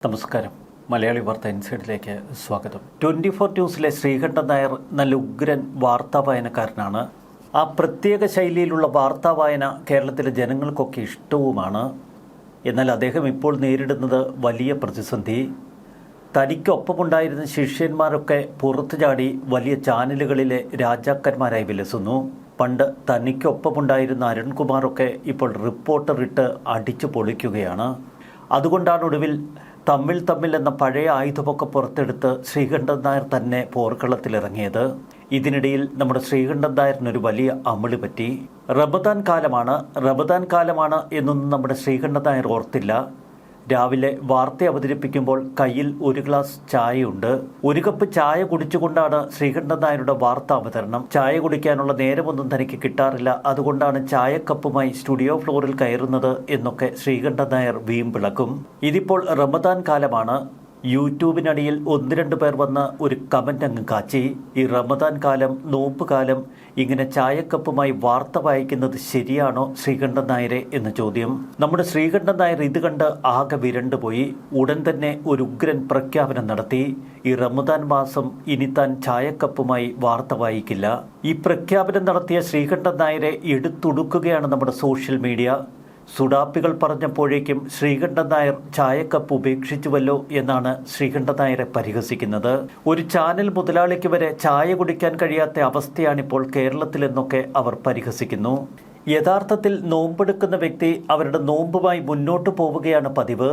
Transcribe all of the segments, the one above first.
നമസ്കാരം. മലയാളി വാർത്ത ഇൻസൈഡിലേക്ക് സ്വാഗതം. 24 ന്യൂസിലെ ശ്രീകണ്ഠൻ നായർ നല്ല ഉഗ്രൻ വാർത്താ വായനക്കാരനാണ്. ആ പ്രത്യേക ശൈലിയിലുള്ള വാർത്താ വായന കേരളത്തിലെ ജനങ്ങൾക്കൊക്കെ ഇഷ്ടവുമാണ്. എന്നാൽ അദ്ദേഹം ഇപ്പോൾ നേരിടുന്നത് വലിയ പ്രതിസന്ധി. തനിക്കൊപ്പമുണ്ടായിരുന്ന ശിഷ്യന്മാരൊക്കെ പുറത്തു ചാടി വലിയ ചാനലുകളിലെ രാജാക്കന്മാരായി വിലസുന്നു. പണ്ട് തനിക്കൊപ്പമുണ്ടായിരുന്ന അരുൺകുമാറൊക്കെ ഇപ്പോൾ റിപ്പോർട്ടർ ഇട്ട് അടിച്ചു പൊളിക്കുകയാണ്. അതുകൊണ്ടാണ് ഒടുവിൽ തമ്മിൽ എന്ന പഴയ ആയുധമൊക്കെ പുറത്തെടുത്ത് ശ്രീകണ്ഠൻ നായർ തന്നെ പോർക്കളത്തിലിറങ്ങിയത്. ഇതിനിടയിൽ നമ്മുടെ ശ്രീകണ്ഠൻ നായരിനൊരു വലിയ അമിളി പറ്റി. റമദാൻ കാലമാണ് എന്നൊന്നും നമ്മുടെ ശ്രീകണ്ഠൻ നായർ ഓർത്തില്ല. രാവിലെ വാർത്ത അവതരിപ്പിക്കുമ്പോൾ കയ്യിൽ ഒരു ഗ്ലാസ് ചായയുണ്ട്. ഒരു കപ്പ് ചായ കുടിച്ചുകൊണ്ടാണ് ശ്രീകണ്ഠൻ നായരുടെ വാർത്താ അവതരണം. ചായ കുടിക്കാനുള്ള നേരമൊന്നും തനിക്ക് കിട്ടാറില്ല, അതുകൊണ്ടാണ് ചായക്കപ്പുമായി സ്റ്റുഡിയോ ഫ്ലോറിൽ കയറുന്നത് എന്നൊക്കെ ശ്രീകണ്ഠൻ നായർ വീമ്പിളക്കും. ഇതിപ്പോൾ റമദാൻ കാലമാണ്. യൂട്യൂബിനടിയിൽ 1-2 പേർ വന്ന് ഒരു കമൻ്റ് അങ്ങ് കാച്ചി. ഈ റമദാൻ കാലം, നോമ്പ് കാലം ഇങ്ങനെ ചായക്കപ്പുമായി വാർത്ത വായിക്കുന്നത് ശരിയാണോ ശ്രീകണ്ഠൻ നായരെ എന്ന ചോദ്യം. നമ്മുടെ ശ്രീകണ്ഠൻ നായർ ഇത് കണ്ട് ആകെ വിരണ്ടുപോയി. ഉടൻ തന്നെ ഒരു ഉഗ്രൻ പ്രഖ്യാപനം നടത്തി. ഈ റമദാൻ മാസം ഇനി താൻ ചായക്കപ്പുമായി വാർത്ത വായിക്കില്ല. ഈ പ്രഖ്യാപനം നടത്തിയ ശ്രീകണ്ഠൻ നായരെ എടുത്തുടുക്കുകയാണ് നമ്മുടെ സോഷ്യൽ മീഡിയ. സുഡാപ്പികൾ പറഞ്ഞപ്പോഴേക്കും ശ്രീകണ്ഠൻ നായർ ചായക്കപ്പ് ഉപേക്ഷിച്ചുവല്ലോ എന്നാണ് ശ്രീകണ്ഠൻ നായരെ പരിഹസിക്കുന്നത്. ഒരു ചാനൽ മുതലാളിക്ക് വരെ ചായ കുടിക്കാൻ കഴിയാത്ത അവസ്ഥയാണിപ്പോൾ കേരളത്തിലെന്നൊക്കെ അവർ പരിഹസിക്കുന്നു. യഥാർത്ഥത്തിൽ നോമ്പെടുക്കുന്ന വ്യക്തി അവരുടെ നോമ്പുമായി മുന്നോട്ട് പോവുകയാണ് പതിവ്.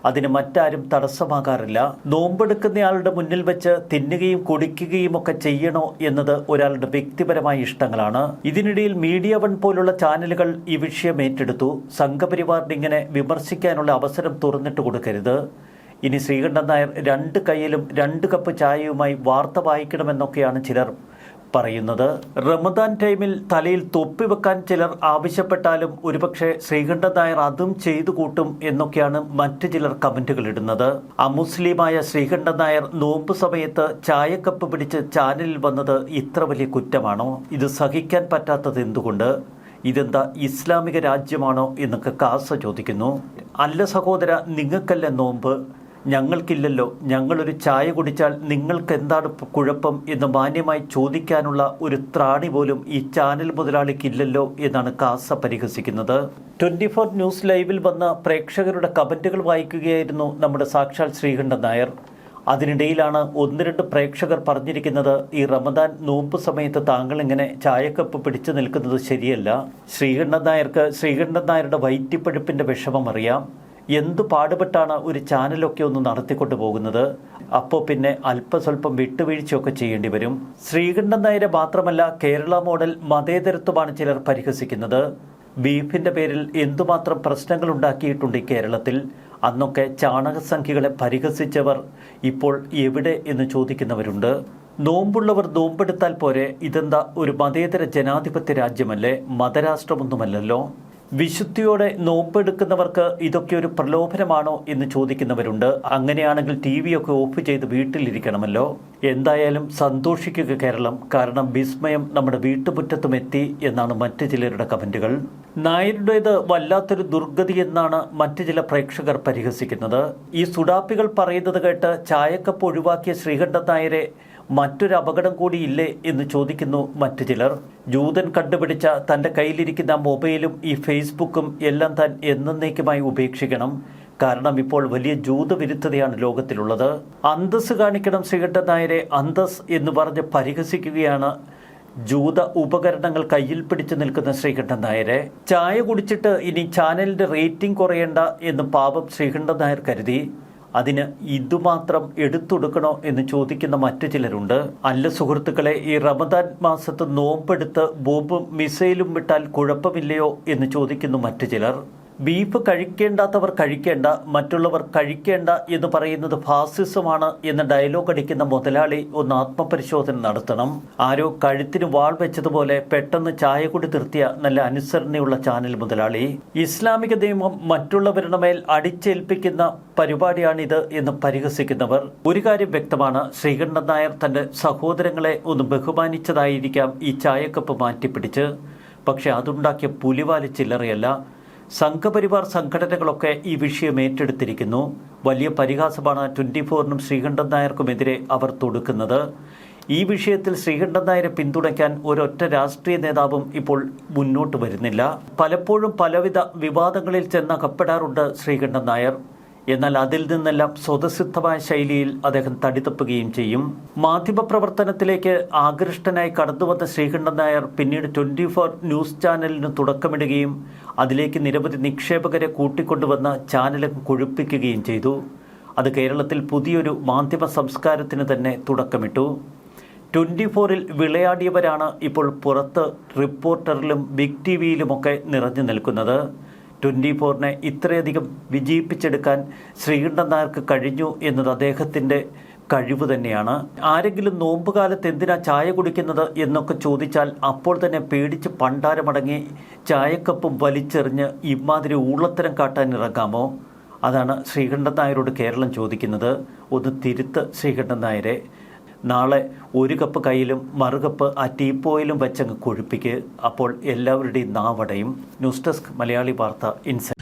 അതിന് മറ്റാരും തടസ്സമാകാറില്ല. നോമ്പെടുക്കുന്നയാളുടെ മുന്നിൽ വെച്ച് തിന്നുകയും കുടിക്കുകയും ഒക്കെ ചെയ്യണോ എന്നത് ഒരാളുടെ വ്യക്തിപരമായ ഇഷ്ടങ്ങളാണ്. ഇതിനിടയിൽ മീഡിയ വൺ പോലുള്ള ചാനലുകൾ ഈ വിഷയം ഏറ്റെടുത്തു. സംഘപരിവാറിന് ഇങ്ങനെ വിമർശിക്കാനുള്ള അവസരം തുറന്നിട്ട് കൊടുക്കരുത്. ഇനി ശ്രീകണ്ഠൻ നായർ 2 കൈയിലും 2 കപ്പ് ചായയുമായി വാർത്ത വായിക്കണമെന്നൊക്കെയാണ് ചിലർ പറയുന്നത്. റമദാൻ ടൈമിൽ തലയിൽ തൊപ്പി വെക്കാൻ ചിലർ ആവശ്യപ്പെട്ടാലും ഒരുപക്ഷെ ശ്രീകണ്ഠൻ നായർ അതും ചെയ്തു കൂട്ടും എന്നൊക്കെയാണ് മറ്റു ചിലർ കമന്റുകൾ ഇടുന്നത്. അമുസ്ലിമായ ശ്രീകണ്ഠൻ നായർ നോമ്പ് സമയത്ത് ചായക്കപ്പ് പിടിച്ച് ചാനലിൽ വന്നത് ഇത്ര വലിയ കുറ്റമാണോ? ഇത് സഹിക്കാൻ പറ്റാത്തത് എന്തുകൊണ്ട്? ഇതെന്താ ഇസ്ലാമിക രാജ്യമാണോ എന്നൊക്കെ കാസ ചോദിക്കുന്നു. അല്ല സഹോദര, നിങ്ങൾക്കല്ല നോമ്പ്, ഞങ്ങൾക്കില്ലല്ലോ. ഞങ്ങളൊരു ചായ കുടിച്ചാൽ നിങ്ങൾക്ക് എന്താണ് കുഴപ്പം എന്ന് മാന്യമായി ചോദിക്കാനുള്ള ഒരു ത്രാണി പോലും ഈ ചാനൽ മുതലാളിക്കില്ലല്ലോ എന്നാണ് കാസ പരിഹസിക്കുന്നത്. 24 ന്യൂസ് ലൈവിൽ വന്ന പ്രേക്ഷകരുടെ കമന്റുകൾ വായിക്കുകയായിരുന്നു നമ്മുടെ സാക്ഷാൽ ശ്രീകണ്ഠൻ നായർ. അതിനിടയിലാണ് 1-2 പ്രേക്ഷകർ പറഞ്ഞിരിക്കുന്നത്, ഈ റമദാൻ നോമ്പ് സമയത്ത് താങ്കൾ ഇങ്ങനെ ചായക്കപ്പ് പിടിച്ചു നിൽക്കുന്നത് ശരിയല്ല. ശ്രീകണ്ഠൻ നായരുടെ വയറ്റിപ്പഴുപ്പിന്റെ വിഷമം അറിയാം. എന്തു പാടുപെട്ടാണ് ഒരു ചാനലൊക്കെ ഒന്ന് നടത്തിക്കൊണ്ടു പോകുന്നത്. അപ്പോൾ പിന്നെ അല്പസ്വല്പം വിട്ടുവീഴ്ചയൊക്കെ ചെയ്യേണ്ടി വരും. ശ്രീകണ്ഠൻ നായരെ മാത്രമല്ല, കേരള മോഡൽ മതേതരത്വമാണ് ചിലർ പരിഹസിക്കുന്നത്. ബീഫിന്റെ പേരിൽ എന്തുമാത്രം പ്രശ്നങ്ങൾ ഉണ്ടാക്കിയിട്ടുണ്ട് ഈ കേരളത്തിൽ. അന്നൊക്കെ ചാണകസംഖ്യകളെ പരിഹസിച്ചവർ ഇപ്പോൾ എവിടെ എന്ന് ചോദിക്കുന്നവരുണ്ട്. നോമ്പുള്ളവർ നോമ്പെടുത്താൽ പോരെ? ഇതെന്താ ഒരു മതേതര ജനാധിപത്യ രാജ്യമല്ലേ? മതരാഷ്ട്രമൊന്നുമല്ലല്ലോ. വിശുദ്ധിയോടെ നോമ്പെടുക്കുന്നവർക്ക് ഇതൊക്കെ ഒരു പ്രലോഭനമാണോ എന്ന് ചോദിക്കുന്നവരുണ്ട്. അങ്ങനെയാണെങ്കിൽ TV ഒക്കെ ഓഫ് ചെയ്ത് വീട്ടിലിരിക്കണമല്ലോ. എന്തായാലും സന്തോഷിക്കുക കേരളം, കാരണം വിസ്മയം നമ്മുടെ വീട്ടുമുറ്റത്തും എത്തി എന്നാണ് മറ്റു ചിലരുടെ കമന്റുകൾ. നായരുടേത് വല്ലാത്തൊരു ദുർഗതി എന്നാണ് മറ്റു ചില പ്രേക്ഷകർ പരിഹസിക്കുന്നത്. ഈ സുഡാപ്പികൾ പറയുന്നത് കേട്ട് ചായക്കപ്പ് ഒഴിവാക്കിയ ശ്രീകണ്ഠൻ നായരെ മറ്റൊരു അപകടം കൂടിയില്ലേ എന്ന് ചോദിക്കുന്നു മറ്റു ചിലർ. ജൂതൻ കണ്ടുപിടിച്ച തൻ്റെ കയ്യിലിരിക്കുന്ന മൊബൈലും ഈ ഫേസ്ബുക്കും എല്ലാം താൻ എന്നേക്കുമായി ഉപേക്ഷിക്കണം. കാരണം ഇപ്പോൾ വലിയ ജൂതവിരുദ്ധതയാണ് ലോകത്തിലുള്ളത്. അന്തസ് കാണിക്കണം ശ്രീകണ്ഠൻ നായരെ, അന്തസ് എന്ന് പറഞ്ഞ് പരിഹസിക്കുകയാണ് ജൂത ഉപകരണങ്ങൾ കയ്യിൽ പിടിച്ചു നിൽക്കുന്ന ശ്രീകണ്ഠൻ നായരെ. ചായ കുടിച്ചിട്ട് ഇനി ചാനലിൻ്റെ റേറ്റിംഗ് കുറയണ്ട എന്ന് പാപം ശ്രീകണ്ഠൻ നായർ കരുതി. അതിന് ഇതുമാത്രം എടുത്തുകൊടുക്കണോ എന്ന് ചോദിക്കുന്ന മറ്റു ചിലരുണ്ട്. അല്ല സുഹൃത്തുക്കളെ, ഈ റമദാൻ മാസത്ത് നോമ്പെടുത്ത് ബോംബും മിസൈലും വിട്ടാൽ കുഴപ്പമില്ലയോ എന്ന് ചോദിക്കുന്നു മറ്റു ചിലർ. ബീഫ് കഴിക്കേണ്ടാത്തവർ കഴിക്കേണ്ട, മറ്റുള്ളവർ കഴിക്കേണ്ട എന്ന് പറയുന്നത് ഫാസിസമാണ് എന്ന ഡയലോഗ് അടിക്കുന്ന മുതലാളി ഒന്ന് ആത്മപരിശോധന നടത്തണം. ആരോ കഴുത്തിന് വാൾ വെച്ചതുപോലെ പെട്ടെന്ന് ചായ കൂടി നിർത്തിയ നല്ല അനുസരണയുള്ള ചാനൽ മുതലാളി. ഇസ്ലാമിക നിയമം മറ്റുള്ളവരുടെ മേൽ അടിച്ചേൽപ്പിക്കുന്ന പരിപാടിയാണിത് എന്ന് പരിഹസിക്കുന്നവർ. ഒരു കാര്യം വ്യക്തമാണ്, ശ്രീകണ്ഠൻ നായർ തന്റെ സഹോദരങ്ങളെ ഒന്ന് ബഹുമാനിച്ചതായിരിക്കാം ഈ ചായക്കപ്പ് മാറ്റിപ്പിടിച്ച്. പക്ഷെ അതുണ്ടാക്കിയ പുലിവാലി ചില്ലറയല്ല. സംഘപരിവാർ സംഘടനകളൊക്കെ ഈ വിഷയം ഏറ്റെടുത്തിരിക്കുന്നു. വലിയ പരിഹാസമാണ് 24-നും ശ്രീകണ്ഠൻ നായർക്കുമെതിരെ അവർ തൊടുക്കുന്നത്. ഈ വിഷയത്തിൽ ശ്രീകണ്ഠൻ നായരെ പിന്തുണയ്ക്കാൻ ഒരൊറ്റ രാഷ്ട്രീയ നേതാവും ഇപ്പോൾ മുന്നോട്ട് വരുന്നില്ല. പലപ്പോഴും പലവിധ വിവാദങ്ങളിൽ ചെന്നകപ്പെടാറുണ്ട് ശ്രീകണ്ഠൻ നായർ. എന്നാൽ അതിൽ നിന്നെല്ലാം സ്വതസിദ്ധമായ ശൈലിയിൽ അദ്ദേഹം തടിതപ്പുകയും ചെയ്യും. മാധ്യമപ്രവർത്തനത്തിലേക്ക് ആകൃഷ്ടനായി കടന്നുവന്ന ശ്രീകണ്ഠൻ നായർ പിന്നീട് 24 ന്യൂസ് ചാനലിന് തുടക്കമിടുകയും അതിലേക്ക് നിരവധി നിക്ഷേപകരെ കൂട്ടിക്കൊണ്ടുവന്ന് ചാനലും കൊഴുപ്പിക്കുകയും ചെയ്തു. അത് കേരളത്തിൽ പുതിയൊരു മാധ്യമ സംസ്കാരത്തിന് തന്നെ തുടക്കമിട്ടു. 24-ൽ വിളയാടിയവരാണ് ഇപ്പോൾ പുറത്ത് റിപ്പോർട്ടറിലും ബിഗ് ടിവിയിലുമൊക്കെ നിറഞ്ഞു നിൽക്കുന്നത്. 24-നെ ഇത്രയധികം വിജയിപ്പിച്ചെടുക്കാൻ ശ്രീകണ്ഠൻ നായർക്ക് കഴിഞ്ഞു എന്നത് അദ്ദേഹത്തിൻ്റെ കഴിവ് തന്നെയാണ്. ആരെങ്കിലും നോമ്പുകാലത്ത് എന്തിനാ ചായ കുടിക്കുന്നത് എന്നൊക്കെ ചോദിച്ചാൽ അപ്പോൾ തന്നെ പേടിച്ച് പണ്ടാരമടങ്ങി ചായക്കപ്പും വലിച്ചെറിഞ്ഞ് ഇമാതിരി ഊളത്തരം കാട്ടാൻ ഇറങ്ങാമോ? അതാണ് ശ്രീകണ്ഠൻ നായരോട് കേരളം ചോദിക്കുന്നത്. ഒന്ന് തിരുത്ത് ശ്രീകണ്ഠൻ നായരെ. നാളെ ഒരു കപ്പ് കയ്യിലും മറുകപ്പ് ആ ടീപ്പോയിലും വെച്ചങ്ങ് കൊഴുപ്പിക്ക്. അപ്പോൾ എല്ലാവരുടെയും നാവടയും. ന്യൂസ് ഡെസ്ക് മലയാളി വാർത്ത ഇൻസൈറ്റ്.